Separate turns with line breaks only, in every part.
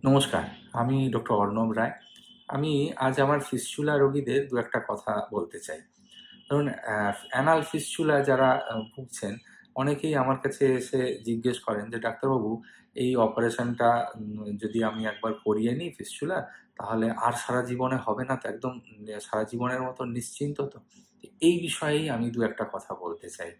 নমস্কার, আমি ডক্টর অর্ণব রায়। আমি আজ আমার ফিস্চুলা রোগীদের দু-একটা কথা বলতে চাই। ধরুন অ্যানাল ফিস্চুলা যারা ভুগছেন, অনেকেই আমার কাছে এসে জিজ্ঞেস করেন যে, "ডাক্তারবাবু, এই অপারেশনটা যদি আমি একবার করিয়ে নিই ফিস্চুলার, তাহলে আর সারা জীবনে হবে না তো? একদম সারা জীবনের মতো নিশ্চিন্ত তো?" এই বিষয়েই আমি দু-একটা কথা বলতে চাই।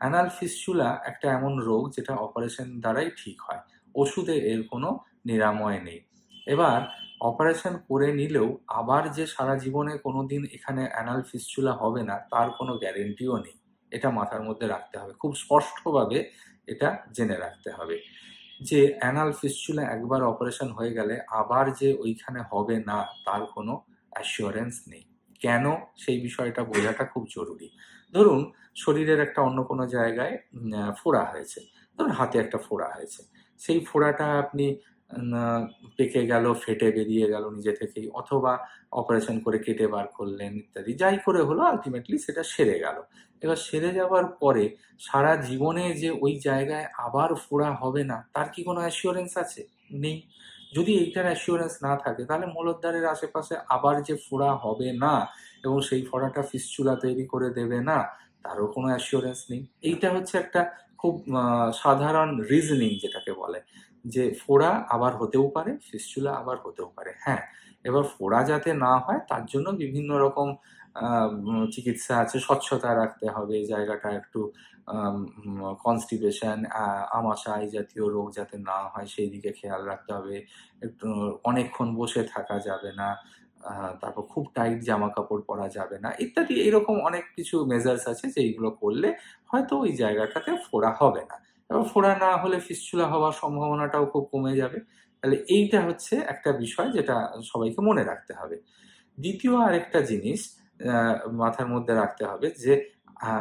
অ্যানাল ফিস্চুলা একটা এমন রোগ যেটা অপারেশন দ্বারাই ঠিক হয়। ওষুধে এর কোনো নিরাময় নেই। এবার অপারেশন করে নিলেও আবার যে সারা জীবনে কোনোদিন এখানে অ্যানাল ফিস্চুলা হবে না, তার কোনো গ্যারান্টিও নেই। এটা মাথার মধ্যে রাখতে হবে। খুব স্পষ্টভাবে এটা জেনে রাখতে হবে যে অ্যানাল ফিস্চুলা একবার অপারেশন হয়ে গেলে আবার যে ওইখানে হবে না, তার কোনো অ্যাসিওরেন্স নেই। কেন? সেই বিষয়টা বোঝাটা খুব জরুরি। ধরুন শরীরের একটা অন্য কোনো জায়গায় ফোড়া হয়েছে। ধরুন হাতে একটা ফোড়া হয়েছে। সেই ফোড়াটা আপনি না পেকে গেল, ফেটে বেরিয়ে গেল নিজে থেকেই, অথবা অপারেশন করে কেটে বার করলেন ইত্যাদি। যাই করে হলো আল্টিমেটলি সেটা সেরে গেল। এবার সেরে যাওয়ার পরে সারা জীবনে যে ওই জায়গায় আবার ফোড়া হবে না, তার কি কোনো অ্যাসিওরেন্স আছে? নেই। যদি এইটার অ্যাসিওরেন্স না থাকে, তাহলে মূলদ্বারের আশেপাশে আবার যে ফোড়া হবে না এবং সেই ফোড়াটা ফিস্চুলা তৈরি করে দেবে না, তারও কোনো অ্যাসিওরেন্স নেই। এইটা হচ্ছে একটা খুব সাধারণ রিজনিং যেটাকে বলে। যে ফোড়া আবার হতেও পারে, ফিস্চুলা আবার হতেও পারে। হ্যাঁ, এবার ফোড়া যাতে না হয় তার জন্য বিভিন্ন রকম আ চিকিৎসা আছে। স্বচ্ছতা রাখতে হবে, জায়গাটা একটু কনস্টিপেশন, আমাশয় জাতীয় রোগ যাতে না হয় সেই দিকে খেয়াল রাখতে হবে। একটু অনেকক্ষণ বসে থাকা যাবে না। আ তারপর খুব টাইট জামাকাপড় পরা যাবে না, ইত্যাদি এরকম অনেক কিছু মেজার্স আছে যেইগুলো করলে হয়তো ওই জায়গাটাতে ফোড়া হবে না। এবার ফোড়া না হলে ফিস্চুলা হওয়ার সম্ভাবনাটাও খুব কমে যাবে। তাহলে এইটা হচ্ছে একটা বিষয় যেটা সবাইকে মনে রাখতে হবে। দ্বিতীয় আরেকটা জিনিস আ মাথার মধ্যে রাখতে হবে যে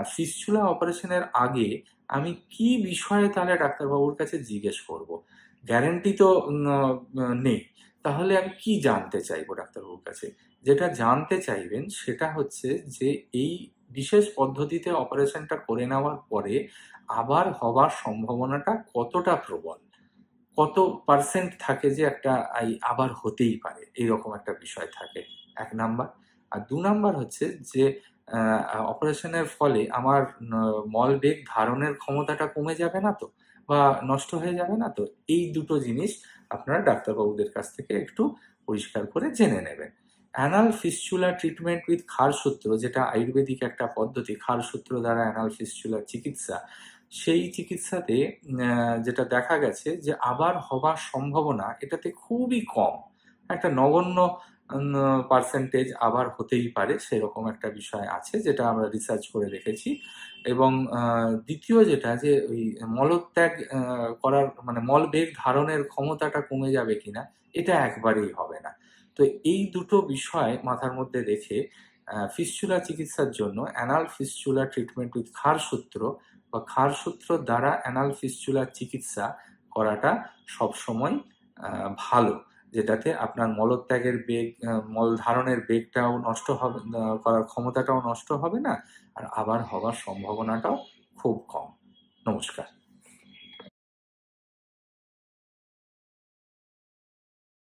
ফিস্চুলা অপারেশনের আগে আমি কি বিষয়ে তাহলে ডাক্তারবাবুর কাছে জিজ্ঞেস করব? গ্যারান্টি তো নেই। তাহলে আমি কি জানতে চাইবো ডাক্তারবাবুর কাছে? যেটা জানতে চাইবেন সেটা হচ্ছে যে এই বিশেষ পদ্ধতিতে অপারেশনটা করে নেওয়ার পরে আবার হবার সম্ভাবনাটা কতটা প্রবল? কত পার্সেন্ট থাকে যে একটা আবার হতেই পারে, এরকম একটা বিষয় থাকে ১ নাম্বার। আর ২ নাম্বার হচ্ছে যে আ আ অপারেশনের ফলে আমার ন মলবেগ ধারণের ক্ষমতাটা কমে যাবে না তো? বা নষ্ট হয়ে যাবে না তো? এই দুটো জিনিস আপনারা ডাক্তারবাবুদের কাছ থেকে একটু পরিষ্কার করে জেনে নেবেন। অ্যানাল ফিস্চুলা ট্রিটমেন্ট উইথ ক্ষারসূত্র, যেটা আয়ুর্বেদিক একটা পদ্ধতি, ক্ষারসূত্র দ্বারা অ্যানাল ফিস্চুলার চিকিৎসা। সেই চিকিৎসাতে যেটা দেখা গেছে যে আবার হবার সম্ভাবনা এটাতে খুবই কম। একটা নগণ্য উম পার্সেন্টেজ আবার হতেই পারে, সেরকম একটা বিষয় আছে যেটা আমরা রিসার্চ করে দেখেছি। এবং ২য় যেটা যে ওই মলত্যাগ করার মানে মলবেগ ধারণের ক্ষমতাটা কমে যাবে কিনা, এটা একবারেই হবে না। তো এই দুটো বিষয় মাথার মধ্যে রেখে ফিস্চুলা চিকিৎসার জন্য অ্যানাল ফিস্চুলা ট্রিটমেন্ট উইথ ক্ষারসূত্র বা ক্ষারসূত্র দ্বারা অ্যানাল ফিস্চুলার চিকিৎসা করাটা সবসময় আ ভালো। যেটাতে আপনার মলত্যাগের বেগ, মল ধারণের বেগটাও নষ্ট হবে, করার ক্ষমতাটাও নষ্ট হবে না। আর আবার হবার সম্ভাবনাটাও খুব কম। নমস্কার।